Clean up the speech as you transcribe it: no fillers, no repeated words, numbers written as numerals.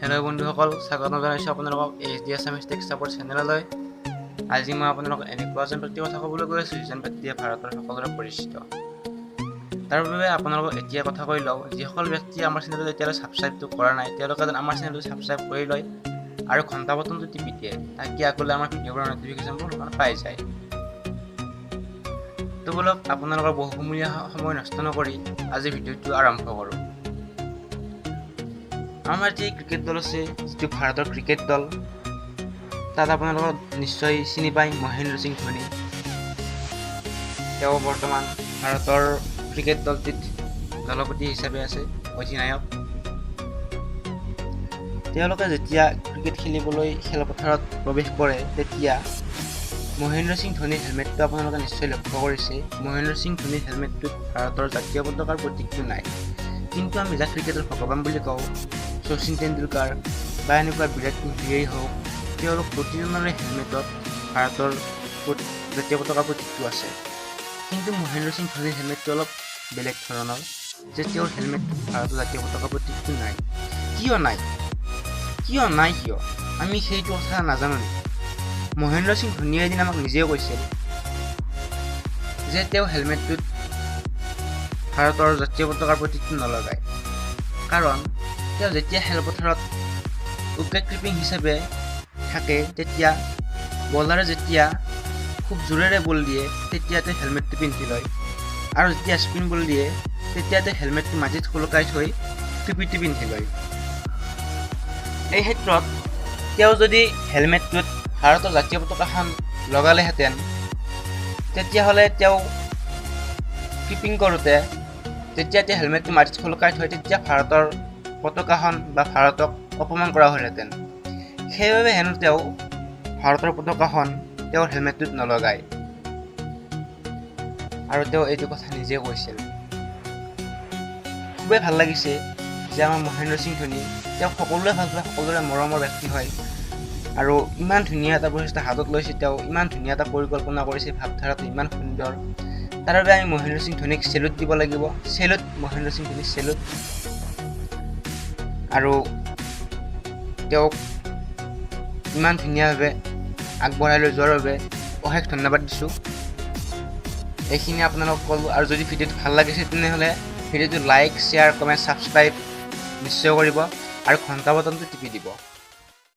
Hello' বন্ধুসকল, স্বাগতম জনাইছোঁ আপোনালোকক HD Assamese Tech Support চেনেললৈ। আজি মই আপোনালোকক এনেকুৱা এজন ব্যক্তিৰ কথা ক'বলৈ গৈ আছোঁ যিজন ব্যক্তিয়ে ভাৰতৰ সকলোৰে পৰিচিত। তাৰ বাবে আপোনালোকক এতিয়া কথা কৈ লওঁ, যিসকল ব্যক্তিয়ে আমাৰ চেনেলটো এতিয়ালৈ ছাবস্ক্ৰাইবটো কৰা নাই তেওঁলোকে যেন আমাৰ চেনেলটো ছাবস্ক্ৰাইব কৰি লয় আৰু ঘণ্টা বটনটো টিপি দিয়ে, তাকে আগলৈ আমাৰ ভিডিঅ'বোৰৰ ন'টিফিকেশ্যনবোৰ পাই যায়। তো বলক আপোনালোকৰ বহুমূলীয়া সময় নষ্ট নকৰি আজি ভিডিঅ'টো আৰম্ভ কৰোঁ। আমাৰ যে ক্ৰিকেট দল আছে, যিটো ভাৰতৰ ক্ৰিকেট দল, তাত আপোনালোকক নিশ্চয় চিনি পায় মহেন্দ্ৰ সিং ধোনী। তেওঁ বৰ্তমান ভাৰতৰ ক্ৰিকেট দলটিত দলপতি হিচাপে আছে, অধিনায়ক। তেওঁলোকে যেতিয়া ক্ৰিকেট খেলিবলৈ খেলপথাৰত প্ৰৱেশ কৰে তেতিয়া মহেন্দ্ৰ সিং ধোনীৰ হেলমেটটো আপোনালোকে নিশ্চয় লক্ষ্য কৰিছে। মহেন্দ্ৰ সিং ধোনীৰ হেলমেটটোত ভাৰতৰ জাতীয় পতাকাৰ প্ৰতীকটো নাই, কিন্তু আমি যাক ক্ৰিকেটৰ ভগৱান বুলি কওঁ, শচীন তেণ্ডুলকাৰ বা এনেকুৱা বিৰাট কোহলিয়েই হওক, তেওঁলোক প্ৰতিজনৰে হেলমেটত ভাৰতৰ জাতীয় পতাকাৰ প্ৰতীকটো আছে। কিন্তু মহেন্দ্ৰ সিং ধোনীৰ হেলমেটটো অলপ বেলেগ ধৰণৰ, যে তেওঁৰ হেলমেটটোত ভাৰতৰ জাতীয় পতাকাৰ প্ৰতীকটো নাই। কিয় নাই আমি সেইটো কথা নাজানো নেকি? মহেন্দ্ৰ সিং ধোনীয়ে এদিন আমাক নিজেই কৈছিল যে তেওঁ হেলমেটটোত ভাৰতৰ জাতীয় পতাকাৰ প্ৰতীকটো নলগায়, কাৰণ তেওঁ যেতিয়া খেলপথাৰত উইকেট কিপিং হিচাপে থাকে তেতিয়া বলাৰে যেতিয়া খুব জোৰেৰে বল দিয়ে তেতিয়া তেওঁ হেলমেটটো পিন্ধি লয়, আৰু যেতিয়া স্পিন বল দিয়ে তেতিয়া তেওঁ হেলমেটটো মাটিত খুলকাই থৈ টুপিটো পিন্ধি লয়। এই ক্ষেত্ৰত তেওঁ যদি হেলমেটটোত ভাৰতৰ জাতীয় পতাকাখন লগালেহেঁতেন তেতিয়াহ'লে তেওঁ কিপিং কৰোঁতে যেতিয়া তেওঁ হেলমেটটো মাটিত খুলকাই থয় তেতিয়া ভাৰতৰ পতাকাখন বা ভাৰতক অপমান কৰা হ'লহেঁতেন। সেইবাবে হেনো তেওঁ ভাৰতৰ পতাকাখন তেওঁৰ হেলমেটটোত নলগায়, আৰু তেওঁ এইটো কথা নিজে কৈছিল। খুবেই ভাল লাগিছে যে আমাৰ মহেন্দ্ৰ সিং ধোনী, তেওঁক সকলোৱে ভাল পায়, সকলোৰে মৰমৰ ব্যক্তি হয়, আৰু ইমান ধুনীয়া এটা প্ৰচেষ্টা হাতত লৈছে, তেওঁ ইমান ধুনীয়া এটা পৰিকল্পনা কৰিছে, ভাৱধাৰাটো ইমান সুন্দৰ। তাৰ বাবে আমি মহেন্দ্ৰ সিং ধোনীক চেলুট দিব লাগিব। Salute Mahendra Singh Dhoni, salute. আৰু তেওঁক ইমান ধুনীয়াভাৱে আগবঢ়াই লৈ যোৱাৰ বাবে অশেষ ধন্যবাদ দিছোঁ। এইখিনি আপোনালোকক ক'লোঁ, আৰু যদি ভিডিঅ'টো ভাল লাগিছে তেনেহ'লে ভিডিঅ'টো লাইক, শ্বেয়াৰ, কমেণ্ট, ছাবস্ক্ৰাইব নিশ্চয় কৰিব আৰু ঘণ্টা বটনটো টিপি দিব।